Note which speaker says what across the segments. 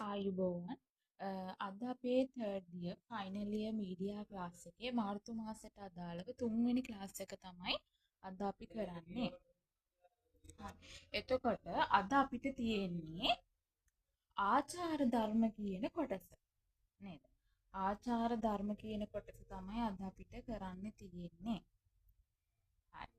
Speaker 1: ආයුබෝවන් අද අපේ third year final year media class එකේ මාර්තු මාසයට අදාළව තුන්වෙනි class එක තමයි අද අපි කරන්නේ. එතකොට අද අපිට තියෙන්නේ ආචාර ධර්ම කියන කොටස නේද? ආචාර ධර්ම කියන කොටස තමයි අද අපිට කරන්න තියෙන්නේ. හරි.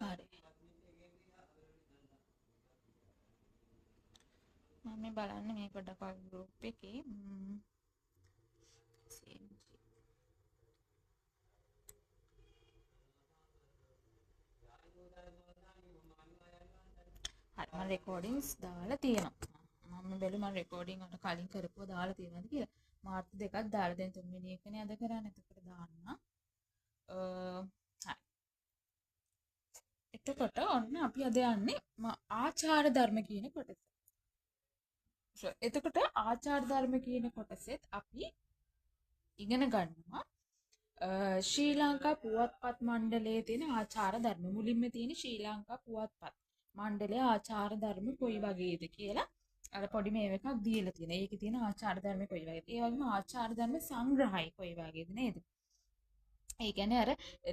Speaker 1: හරි. මම මේ බලන්න මේ පොඩක් group එකේ CMG. හරි මම රෙකෝඩින්ග්ස් දාලා තියෙනවා. මම බැලුවා මම රෙකෝඩින් වල කලින් කරපුවා දාලා තියෙනවද කියලා. මාර්තු 2ක් දාලා දැන් තුන්වෙනි එකනේ අද කරන්නේ. එතකොට දාන්න. හරි. එතකොට ඔන්න අපි අද යන්නේ ආචාර ධර්ම කියන කොටස. එතකොට ආචාර ධර්ම කියන කොටසෙත් අපි ඉගෙන ගන්නවා ශ්‍රී ලංකා පුවත්පත් මණ්ඩලයේ තියෙන ආචාර ධර්ම. මුලින්ම තියෙන ශ්‍රී ලංකා පුවත්පත් මණ්ඩලයේ ආචාර ධර්ම කොයි වගේද කියලා අර පොඩි මේව එකක් දීලා තියෙනවා. ඒකේ තියෙන ආචාර ධර්ම කොයි වගේද? ඒ වගේම ආචාර ධර්ම සංග්‍රහය කොයි වගේද නේද? ඒ කියන්නේ අර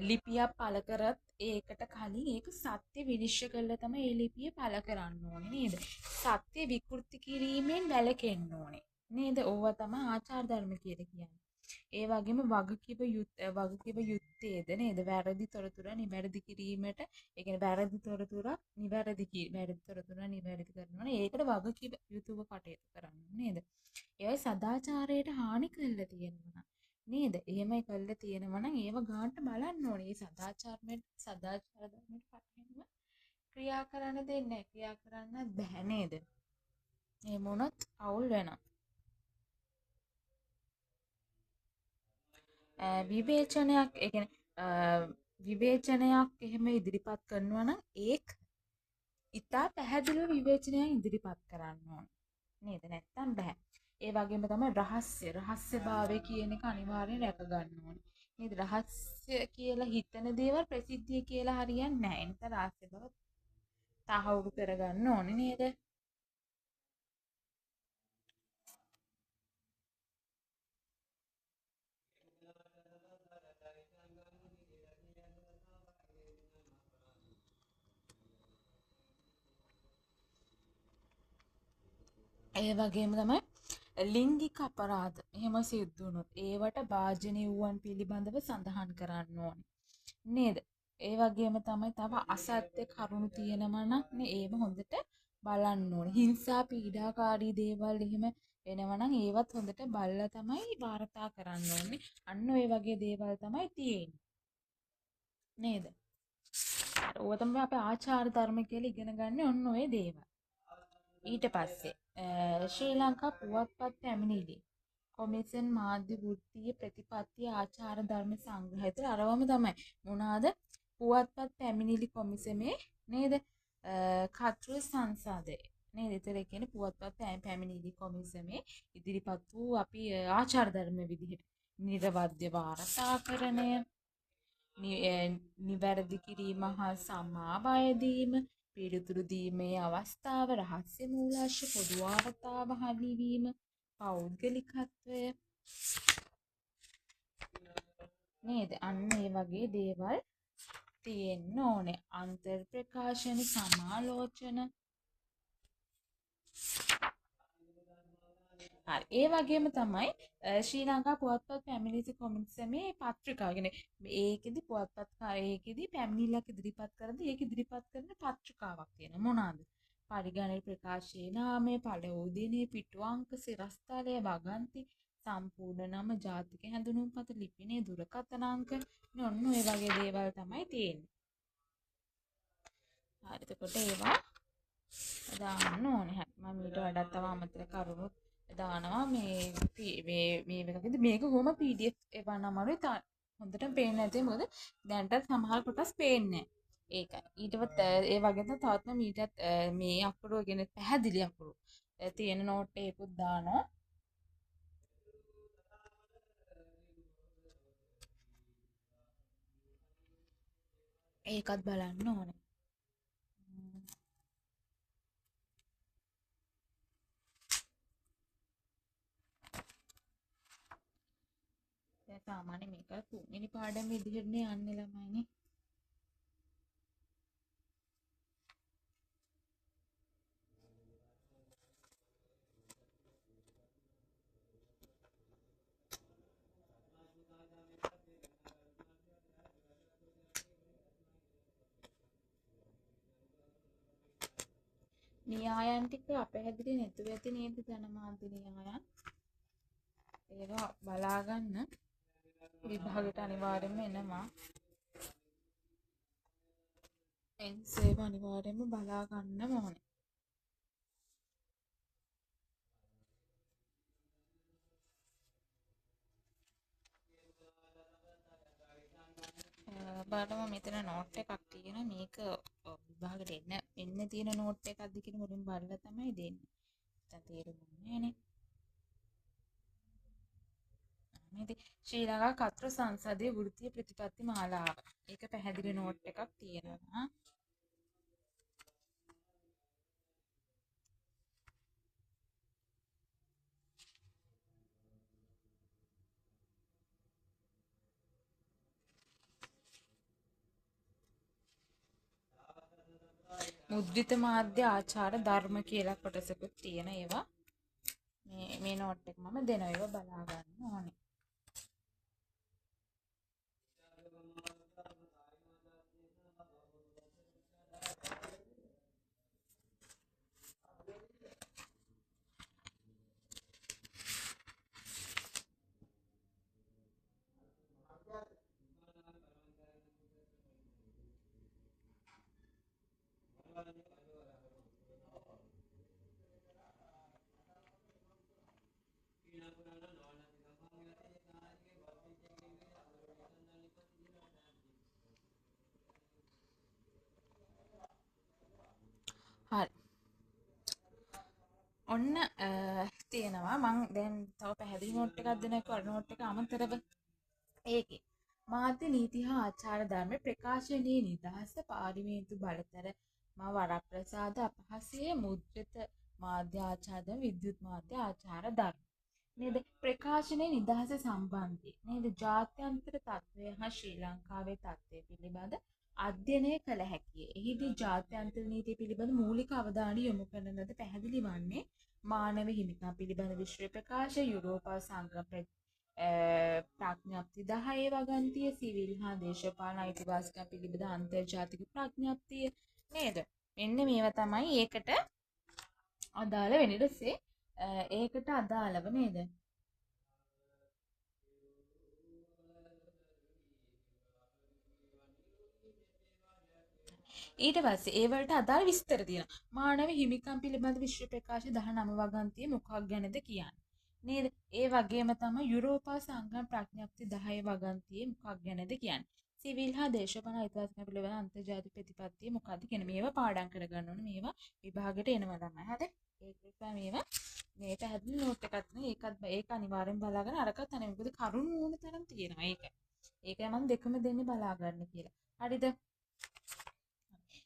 Speaker 1: ලිපියක් පළ කරත් ඒකට කලින් ඒක සත්‍ය විනිශ්චය කරලා තමයි ඒ ලිපිය පළ කරන්න ඕනේ නේද? සත්‍ය විකෘති කිරීමෙන් වැළකෙන්න ඕනේ නේද? ඕවා තමයි ආචාර ධර්ම කියලා කියන්නේ. ඒ වගේම වගකිව යුත්තේද නේද? වැරදි තොරතුර නිවැරදි කිරීමට, ඒ කියන්නේ වැරදි තොරතුරක් වැරදි තොරතුර නිවැරදි කරනවා. ඒකට වගකිව යුතුව කටයුතු කරන්න නේද? ඒවයි සදාචාරයට හානි කරලා තියෙනවා නේද? එහෙමයි කරලා තියෙනවා නම් ඒව ගාන්ට බලන්න ඕනේ. මේ සදාචාර ධර්මයට කටින්ම ක්‍රියා කරන්න දෙන්නේ නැහැ. ක්‍රියා කරන්න බෑ නේද? එහෙම වුණොත් අවුල් වෙනවා. විවේචනයක් ඒ කියන්නේ විවේචනයක් එහෙම ඉදිරිපත් කරනවා නම් ඒක ඉතා පැහැදිලිව විවේචනයක් ඉදිරිපත් කරන්න ඕන නේද? නැත්තම් බෑ. ඒ වගේම තමයි රහස්‍යභාවය කියන එක අනිවාර්යෙන් රැක ගන්න ඕනේ. නේද? රහස්‍ය කියලා හිතන දේවල් ප්‍රසිද්ධිය කියලා හරියන්නේ නැහැ. ඒ නිසා රහස්‍ය බව තහවුරු කරගන්න ඕනේ නේද? ඒ වගේම තමයි ලිංගික අපරාධ එහෙම සිද්ධ වුණොත් ඒවට භාජනය වූවන් පිළිබඳව සඳහන් කරන්න ඕනේ. නේද? ඒ වගේම තමයි තව අසත්‍ය කරුණු තියෙනවා නම් නේ ඒව හොඳට බලන්න ඕනේ. හිංසා පීඩාකාරී දේවල් එහෙම වෙනවා නම් ඒවත් හොඳට බලලා තමයි වාර්තා කරන්න ඕනේ. අන්න ඔය වගේ දේවල් තමයි තියෙන්නේ. නේද? ඕවා තමයි අපේ ආචාර ධර්ම කියලා ඉගෙන ගන්න ඔන්න ඔය දේවල්. ඊට පස්සේ ශ්‍රී ලංකා පුවත්පත් පැමිණිලි කොමිසන් මාධ්‍ය වෘත්තීය ප්‍රතිපත්ති ආචාර ධර්ම සංග්‍රහය අරවම තමයි මොනවාද පුවත්පත් පැමිණිලි කොමිසමේ නේද කතෘ සංසාදය නේද? ඒතර කියන්නේ පුවත්පත් පැමිණිලි කොමිසමේ ඉදිරිපත් වූ අපි ආචාර ධර්ම විදිහට නිර්වද්‍ය වාර්තාකරණය නිවැරදි කිරීම හා සමාව අයදීම පිළිතුරු දීමේ අවස්ථාව රහස්‍ය මූලාශ්‍ර පොදු වාර්තාව හරිවීම පෞද්ගලිකත්වය නේද? අන්න ඒ වගේ දේවල් තියෙන්න ඕනේ. අන්තර් ප්‍රකාශන සමාලෝචන හරි. ඒ වගේම තමයි ශ්‍රී ලංකා පුවත්පත් පැමිණිලි කොමිසමේ පත්‍රිකා. කියන්නේ ඒකෙදි පුවත්පත් කාරයේකෙදි පැමිණිල්ලක් ඉදිරිපත් කරද්දී ඒක ඉදිරිපත් කරන පත්‍රිකාවක් තියෙනවා. මොනවාද? පරිගණක ප්‍රකාශයේ නාමය, පළවූ දිනේ, පිටු අංක, සිරස්තලය, වගන්ති, සම්පූර්ණ නම, ජාතික හැඳුනුම්පත, ලිපිනය, දුරකථන අංක ඔන්න ඔය වගේ දේවල් තමයි තියෙන්නේ. හරි එතකොට ඒවා දාන්න ඕනේ. මම ඊට වඩා තව අමතර කරුණු දානවා මේ වගේද මේක කොහොම PDF එවන්න අමාරුයි. හොඳටම පේන්නේ නැති මොකද දැන්ටත් සමහර කොටස් පේන්නේ නැහැ. ඒකයි. ඊටවත් ඒ වගේම තවත් මම ඊටත් මේ අකුරු ගැන පැහැදිලි අකුරු තියෙන නෝට් එකකුත් දානවා. ඒකත් බලන්න ඕනේ. දැන් සාමාන්‍ය මේක තුන්වෙනි පාඩම විදිහටනේ යන්නේ ළමයිනේ. න්‍යායන් ටික අපැහැදිලි නැතුව ඇති නේද ජනමාධ්‍ය න්‍යායන්? ඒවා බලාගන්න විභාගයට අනිවාර්යයෙන්ම එනවා. එන්සේව අනිවාර්යයෙන්ම බලා ගන්න ඕනේ. බලමු මෙතන නෝට් එකක් තියෙනවා. මේක විභාගයට එන්න තියෙන නෝට් එකක්ද කියන මුලින් බලලා තමයි දෙන්නේ. දැන් තේරුම්න්නේ නේ. ශ්‍රී ලංකා කතෘ සංසදයේ වෘත්තීය ප්‍රතිපත්ති මාලාව. ඒක පැහැදිලි නෝට් එකක් තියෙනවා. මුද්‍රිත මාධ්‍ය ආචාර ධර්ම කියලා කොටසකුත් තියෙන ඒවා. මේ නෝට් එක මම දෙනවා. ඒවා බලා ගන්න ඕනේ. හරි. ඔන්න තියෙනවා මං දැන් තව පැහැදිලි නෝට් එකක් දෙනකොට නෝට් එක අමතරව ඒකේ මාධ්‍ය නීති හා ආචාර ධර්ම ප්‍රකාශනයේ නිදහස පාර්ලිමේන්තු බලතල වරප්‍රසාද අපහාසය මුද්‍රිත මාධ්‍ය ආචාර ධර්ම විද්‍යුත් මාධ්‍ය ආචාර ධර්ම නේද ප්‍රකාශනයේ නිදහස සම්බන්ධයෙන් නේද ජාත්‍යන්තර තත්ත්වය හා ශ්‍රී ලංකාවේ තත්ත්වය පිළිබඳ අධ්‍යයනය කළ හැකිය. එහිදී ජාත්‍යන්තර නීතිය පිළිබඳ මූලික අවධානය යොමු කරන ලද පැහැදිලි වන්නේ මානව හිමිකම් පිළිබඳ විශ්ව ප්‍රකාශ යුරෝපා සංගම ප්‍රඥප්ති 10 වගන්තිය සිවිල් හා දේශපාලන අයිතිවාසිකම් පිළිබඳ අන්තර්ජාතික ප්‍රඥප්තිය නේද? මෙන්න මේවා තමයි ඒකට අදාළ වෙන්නේ. ඒකට අදාළව නේද? ඊට පස්සේ ඒ වලට අදාළ විස්තර තියෙනවා. මානව හිමිකම් පිළිබඳ විශ්ව ප්‍රකාශ 19 වගන්තිය මොකක් ගැනද කියන්නේ. නේද? ඒ වගේම තමයි යුරෝපා සංගම ප්‍රඥප්ති 10 වගන්තියේ මොකක් ගැනද කියන්නේ. සිවිල් හා දේශපාලන අයිතිවාසිකම් පිළිබඳ අන්තර්ජාතික ප්‍රතිපත්තිය මොකක්ද කියන මේවා පාඩම් කරගන්න ඕනේ. මේවා විභාගයට එනවා තමයි. හරි? ඒක නිසා මේවා මේ පැහැදිලි නෝට් එකක් නේ. ඒක අනිවාර්යෙන් බලාගෙන අරකට අනේ මොකද කරුණු ඕන තරම් තියෙනවා. ඒකයි මම දෙකම දෙන්නේ බලා ගන්න කියලා. හරිද?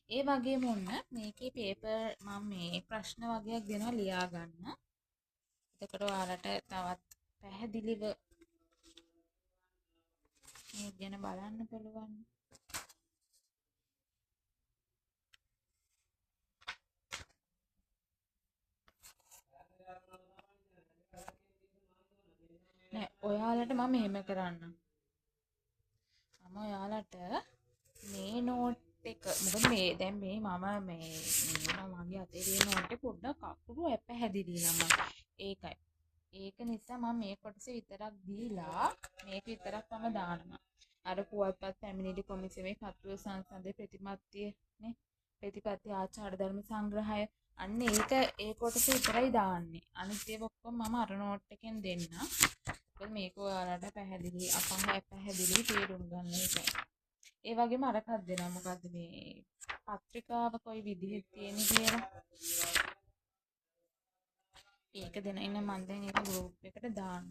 Speaker 1: ඒ වගේම ඔන්න මේකේ පේපර් මම මේ ප්‍රශ්න වගේක් දෙනවා ලියා ගන්න. එතකොට ඔයාලට තවත් පැහැදිලිව මේ ගැන බලන්න පුළුවන්. නෑ ඔයාලට මම එහෙම කරන්නම්. මම ඔයාලට මේ නෝට් එක මොකද මේ දැන් මේ මම මගේ අතේ තියෙන ඔන්ට පොඩ්ඩක් අකුරු පැහැදිලි ළමයි. ඒකයි. ඒක නිසා මම මේ කොටස විතරක් දීලා මේක විතරක් මම දානවා. අර පුවත්පත් පැමිණිලි කොමිසමේ කතුරු සංසන්දේ ප්‍රතිපත්තිය නේ ප්‍රතිපත්ති ආචාර ධර්ම සංග්‍රහය අන්න ඒක ඒ කොටස විතරයි දාන්නේ. අනිත් ඒවා ඔක්කොම මම අර නෝට් එකෙන් දෙන්න. මොකද මේක ඔයාලට පැහැදිලි පැහැදිලි තේරුම් ගන්න එකයි. ඒ වගේම අරකක් දෙනවා. මොකද්ද මේ පත්‍රිකාව කොයි විදිහට තියෙන්නේ කියලා. ඒක දෙන ඉන්න මම දැන් ඒක ගෲප් එකට දාන්න.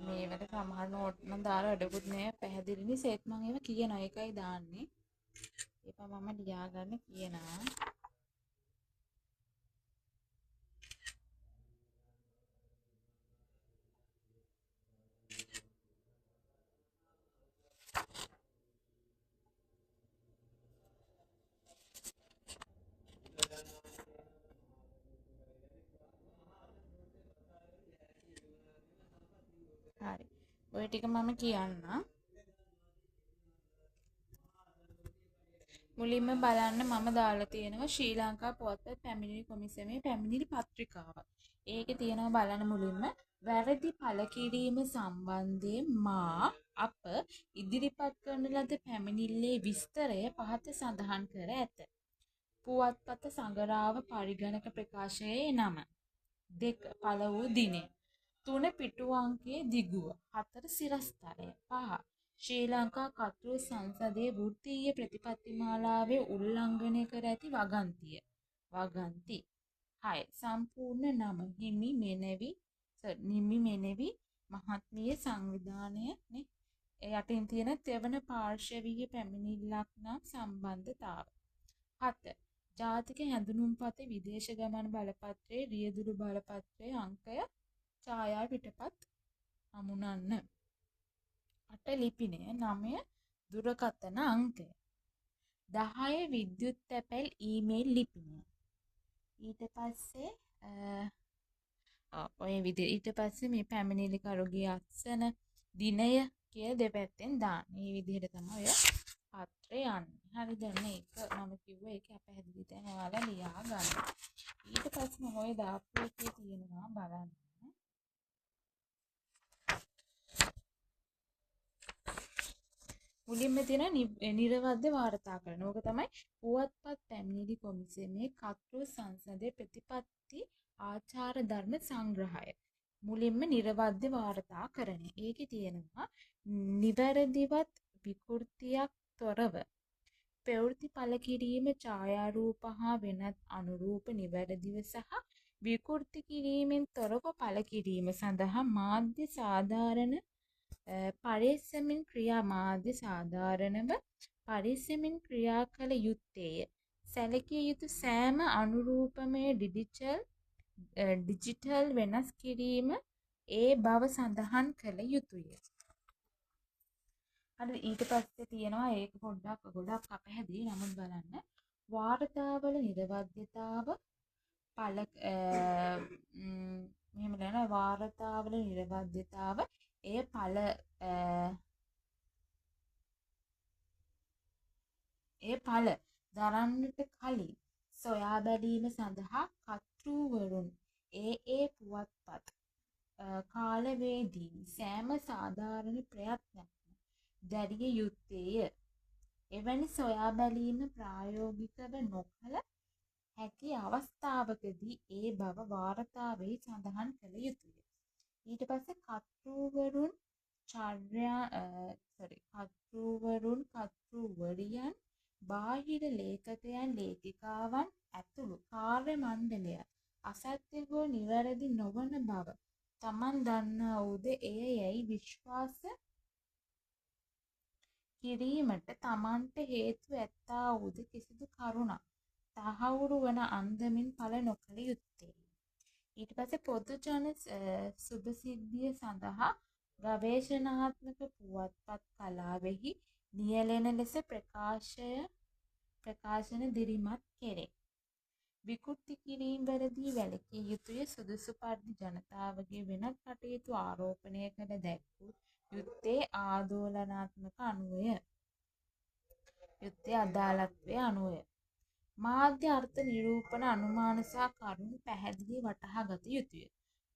Speaker 1: මේවට සමහර නෝට් නම් දාලා වැඩකුත් නෑ පැහැදිලිනේ සේත් මම ඒව කියනවා ඒකයි දාන්නේ. ඒපා මම ලියා ගන්න කියනවා. හරි. ඔය ටික මම කියන්න. මුලින්ම බලන්න මම දාලා තියෙනවා ශ්‍රී ලංකා පුවත්පත් පැමිණිලි කොමිසමේ පැමිණිලි පත්‍රිකාව. ඒකේ තියෙනවා බලන්න මුලින්ම වැරදි පළ කිරීම සම්බන්ධයෙන් මා අප ඉදිරිපත් කරන ලද පැමිණිල්ලේ විස්තරය පහත සඳහන් කර ඇත. පුවත්පත සඟරාව පරිගණක ප්‍රකාශයේ නම 2 පළ වූ දිනය 3 පිටු අංකයේ දිගුව 4 සිරස්තලය 5 ශ්‍රී ලංකා කතෘ සංසදයේ වෘත්තීය ප්‍රතිපත්ති මාලාවේ උල්ලංඝනය කර ඇති වගන්ති 6 සම්පූර්ණ නම හිමි මෙනෙවි මහත්මිය සංවිධානය නේ යටින් තියෙන තෙවන පාර්ශවීය පැමිණිල්ලක් නම් සම්බන්ධතාව 7 ජාතික හැඳුනුම්පත විදේශ ගමන් බලපත්‍රයේ රියදුරු බලපත්‍රයේ අංකය ඡායා පිටපත් හමුනන්න 8 ලිපිනය 9 දුරකථන අංකය 10 විද්‍යුත් තැපැල් ඊමේල් ලිපිනය ඊට පස්සේ ඊට පස්සේ මේ පැමිණිලිකරුගේ අත්සන දිනය කියලා දෙපැත්තෙන් දාන්න. මේ විදිහට තමයි ඔය පත්‍රය යන්නේ. හරි දැන් ඒක මම කිව්වා ඒක අපහැදිලි තැන ඔයාලා ලියා ගන්න. ඊට පස්සේ මම ඔය දාපු එකේ තියෙනවා බලන්න. මුලින්ම තියෙන නිර්වද්‍ය වාර්තාකරණ. ඕක තමයි පුවත්පත් පැමිණිලි කොමිසමේ කතෘ සංසදයේ ප්‍රතිපත්ති ආචාර ධර්ම සංග්‍රහය. මුලින්ම නිර්වද්‍ය වාර්තාකරණය. ඒකේ තියෙනවා නිවැරදිවත් විකෘතියක් තොරව ප්‍රවෘත්ති පළ කිරීම ඡායාරූප හා වෙනත් අනුරූප නිවැරදිව සහ විකෘති කිරීමෙන් තොරව පළ කිරීම සඳහා මාධ්‍ය සාධාරණ පරිස්සමින් මාධ්‍ය සාධාරණව පරිස්සමින් ක්‍රියා කළ යුත්තේය. සැලකිය යුතු සෑම අනුරූපමය ඩිජිටල් වෙනස් කිරීම ඒ බව සඳහන් කළ යුතුය. හරි ඊට පස්සේ තියෙනවා ඒක ගොඩක් අපහැදිලි නමුත් බලන්න වාර්තාවල නිර්වද්‍යතාව මෙහෙම නේද වාර්තාවල නිර්වද්‍යතාව එය ඵල දරන්නට කලින් සොයා බැලීම සඳහා කර්තෘවරුන් ඒ පුවත්පත් කාලවේදී සෑම සාධාරණ ප්‍රයත්නයක් දැරිය යුත්තේය. එවැනි සොයා බැලීම ප්‍රායෝගිකව නොකළ හැකි අවස්ථාවකදී ඒ බව වාර්තාවෙහි සඳහන් කළ යුතුය. ඊට පස්සේ කර්තෘවරුන් බාහිර ලේඛකයන් ලේඛිකාවන් ඇතුළු කාර්ය මණ්ඩලය අසත්‍ය හෝ නිවැරදි නොවන බව තමන් දන්නා වූද එය යැයි විශ්වාස කිරීමට තමන්ට හේතු ඇත්තා වූද කිසිදු කරුණක් තහවුරු වන අන්දමින් පළ නොකළ යුත්තේ. ඊට පස්සේ පොදු ජන සුභසිද්ධිය සඳහා ගවේෂණාත්මක පුවත්පත් කලාවෙහි නියැලෙන ලෙස ප්‍රකාශන දිරිමත් කෙරේ. විකෘති කිරීම් වලදී වැළකී යුතුය. සුදුසු පරිදි ජනතාවගේ වෙනත් කටයුතු ආරෝපණය කළ දැක්වූ යුත්තේ ආදෝලනාත්මක අනුවය. යුත්තේ අදාළත්වය අනුවය. මාධ්‍ය අර්ථ නිරූපණ අනුමාන සහ කරුණු පැහැදිලි වටහා ගත යුතුය.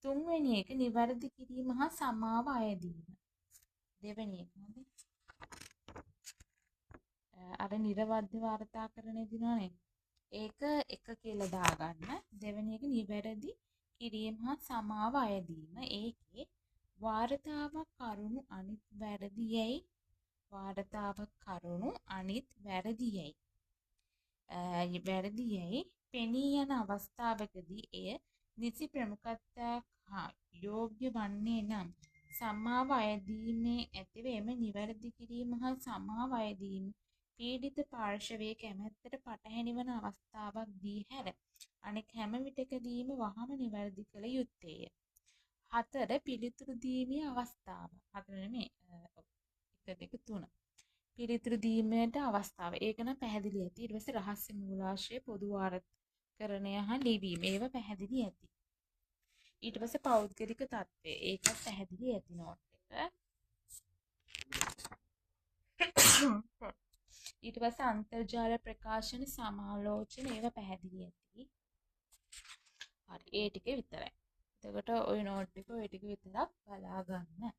Speaker 1: තුන්වෙනි එක නිවැරදි කිරීම හා සමාව අයදීම. දෙවෙනි එක අර නිර්වද්‍ය වාර්තාකරණය දිනවනේ. ඒක එක කියලා දාගන්න. දෙවෙනි එක නිවැරදි කිරීම හා සමාව අයදීම. ඒකේ වාර්තාවක් කරුණු අනිත් වැරදියයි වැරදියයි පෙනී යන අවස්ථාවකදී එය නිසි ප්‍රමුඛත්වයක් හා යෝග්‍ය වන්නේ නම් සමාව අයදීමේ ඇතිව එම නිවැරදි කිරීම හා සමාව අයදීම පීඩිත පාර්ශවයේ කැමැත්තට පටහැනි වන අවස්ථාවක් දී හැර අනෙක් හැම විටකදීම වහම නිවැරදි කළ යුත්තේය. 4. පිළිතුරු දීමේ අවස්ථාව. 4 නෙමෙයි 1 2 3. පිළිතුරු දීමේට අවස්ථාව. ඒක නම් පැහැදිලි ඇති. ඊට පස්සේ රහස්‍ය මූලාශ්‍රය පොදු වාර්තාකරණය හා ලිවීම. ඒව පැහැදිලි ඇති. ඊට පස්සේ පෞද්ගලික තත්ත්වය. ඒකත් පැහැදිලි ඇති නෝට් එක. ඊට පස්සේ අන්තර්ජාල ප්‍රකාශන සමාලෝචන ඒව පැහැදිලි ඇති. හරි ඒ ටික විතරයි. එතකොට ওই නෝට් එක ওই ටික විතරක් බලා ගන්න.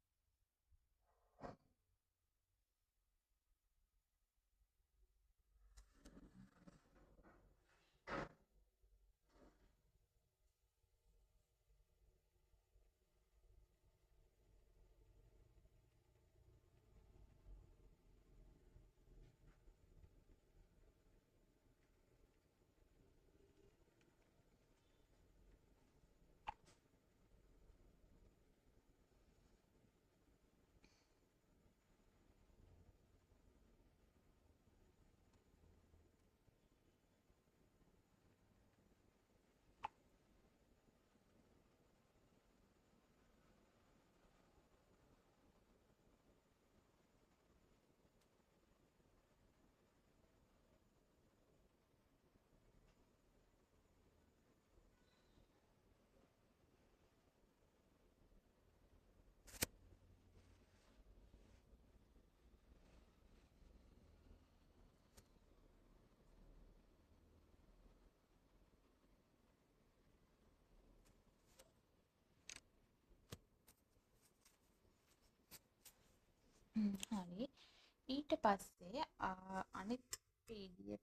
Speaker 1: හරි ඊට පස්සේ අනිත් PDF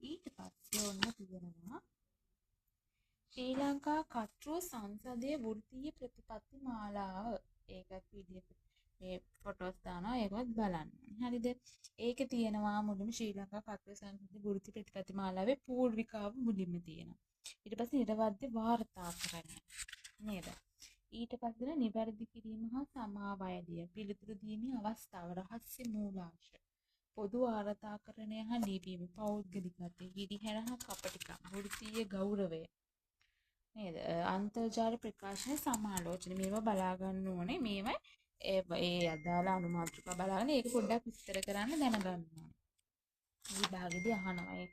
Speaker 1: ඊට පස්සේ ඔන්න තියෙනවා ශ්‍රී ලංකා කතෘ සංසදයේ වෘත්තීය ප්‍රතිපත්ති මාලාව. ඒකත් PDF මේ ෆොටෝස් දානවා ඒකවත් බලන්න. හරිද? ඒකේ තියෙනවා මුලින්ම ශ්‍රී ලංකා කතෘ සංසදයේ වෘත්තීය ප්‍රතිපත්ති මාලාවේ පූර්විකාව මුලින්ම තියෙනවා. ඊට පස්සේ නිර්වද්‍ය වාර්තාකරණය නේද? ඊට පස්සේ නිවැරදි කිරීම හා සමාව අයදිය පිළිතුරු දීමේ අවස්ථාව රහස්‍ය මූලාශ්‍ර පොදු වාර්තාකරණය හා ලිවීම පෞද්ගලිකත්වය හිරිහැර හා කපටිකම් වෘත්තීය ගෞරවය නේද? අන්තර්ජාල ප්‍රකාශන සමාලෝචන මේවා බලා ගන්න ඕනේ. මේවා ඒ අදාළ අනුමාත්‍රිකා බලාගෙන ඒක පොඩ්ඩක් විස්තර කරන්න දැනගන්න ඕනේ. විභාගෙදී අහනවා ඒක.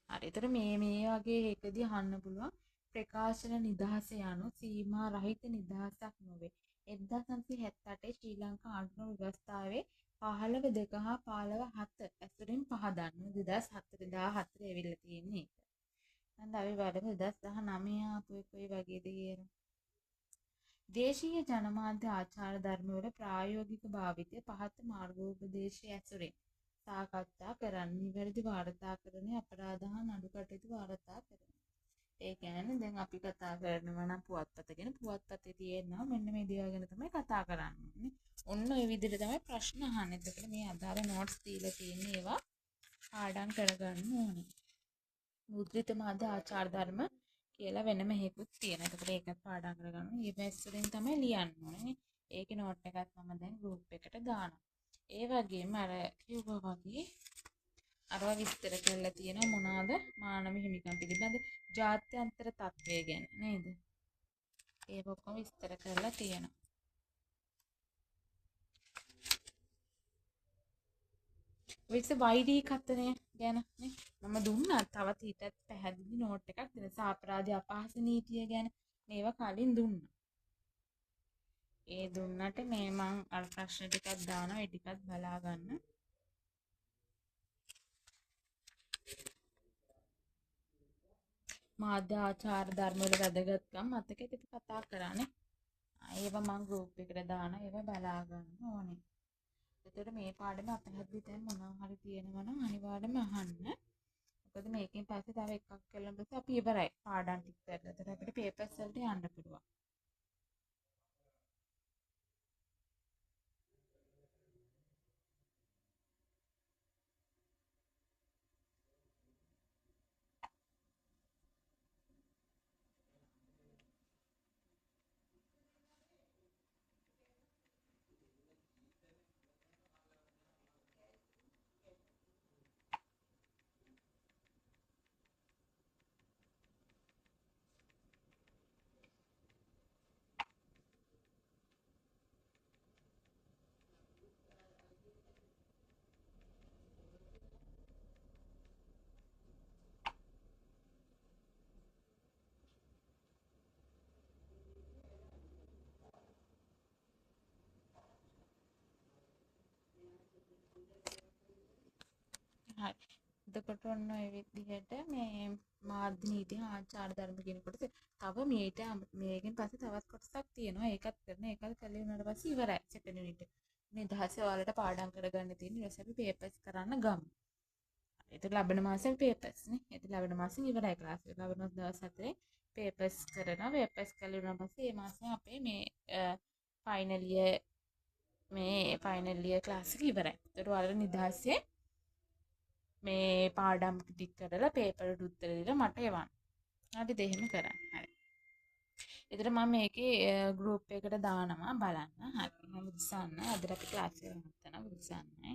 Speaker 1: හරි. ඒතර මේ වගේ එකදී අහන්න පුළුවන් ප්‍රකාශන නිදහස යනු සීමා රහිත නිදහසක් නොවේ. 1978 ශ්‍රී ලංකා ආණ්ඩුක්‍රම ව්‍යවස්ථාවේ 15(2) හා 15(7) ඇසුරින් පහදන්න 2014 ඇවිල්ලා තියෙන්නේ ඒක. දැන් අපි බලමු 2019 ආපු එක කොයි වගේද කියලා. දේශීය ජනමාධ්‍ය ආචාර ධර්මවල ප්‍රායෝගික භාවිතය පහත මාර්ගෝපදේශය ඇසුරින් සාකච්ඡා කරන්න. නිවැරදි වාර්තාකරණය අපරාධ හා නඩු කටයුතු වාර්තා කරන්න. ඒ කියන්නේ දැන් අපි කතා කරනවා නම් පුවත්පත ගැන පුවත්පතේ තියෙනවා මෙන්න මේ දේවල් ගැන තමයි කතා කරන්න ඕනේ. ඔන්න ඔය විදිහට තමයි ප්‍රශ්න අහන්නේ. එතකොට මේ අදාළ නෝට්ස් දීලා තියෙන ඒවා පාඩම් කරගන්න ඕනේ. මුද්‍රිත මාධ්‍ය ආචාර ධර්ම කියලා වෙනම හේකුත් තියෙනවා. එතකොට ඒකත් පාඩම් කරගන්න. මේ පැස්සෙන් තමයි ලියන්න ඕනේ. ඒකේ නෝට් එකක් මම දැන් ගෲප් එකට දානවා. ඒ වගේම අර කිව්වා වගේ අරවා විස්තර කරලා තියෙනවා මොනවාද මානව හිමිකම් පිළිබඳ ජාත්‍යන්තර තත්ත්වය ගැන නේද? ඒක ඔක්කොම විස්තර කරලා තියෙනවා. වික්ෂ වෛරී කතරය ගැන නේ මම දුන්නා. තවත් ඊටත් පැහැදිලි නෝට් එකක් දෙන්න. සාපරාධ අපහාස නීතිය ගැන මේවා කලින් දුන්නා. ඒ දුන්නට මේ මං අර ප්‍රශ්න ටිකක් දානවා. ඒ ටිකත් බලා ගන්න. මාධ්‍ය ආචාර ධර්ම වල වැදගත්කම් මතක ඉතින් කතා කරානේ. ඒවා මං ගෲප් එකට දානවා. ඒවා බලා ගන්න ඕනේ. එතකොට මේ පාඩම අපහැදිලි තැන් මොනවා හරි තියෙනවා නම් අනිවාර්යයෙන්ම අහන්න. මොකද මේකෙන් පස්සේ තව එකක් කළා පස්සේ අපි ඉවරයි පාඩම් ටික කරලා. එතකොට අපිට පේපර්ස් වලට යන්න පුළුවන්. හරි. එතකොට ඔන්න ඔය විදිහට මේ මාධ්‍ය නීති ආචාර ධර්ම කියන කොටස තව මේකෙන් පස්සේ තවත් කොටසක් තියෙනවා. ඒකත් කරන ඒකත් කළේ උනාට පස්සේ ඉවරයි. සෙකන්ඩ් යුනිට් එක. නිදහසේ ඔයාලට පාඩම් කරගන්න තියෙන ඊට පස්සේ අපි පේපර්ස් කරන්න ගමු. ඒක ලබන මාසෙ පේපර්ස් නේ. ඒක ලබන මාසෙ ඉවරයි ක්ලාස් එක. ලබන මාස දවස් 4 පේපර්ස් කරනවා. පේපර්ස් කළේ උනාට පස්සේ මේ මාසෙ අපේ මේ ෆයිනල් ඉයර් ක්ලාස් එක ඉවරයි. ඒතකොට ඔයාලට නිදහසේ මේ පාඩම් ටික කරලා පේපරට උත්තර දීලා මට එවන්න. හරිද? එහෙම කරන්න. හරි. ඒතර මම මේකේ ගෲප් එකකට දානවා බලන්න. හරි. මම උත්සන්න. අද අපි ක්ලාස් එක නවත්තනවා උත්සන්නයි.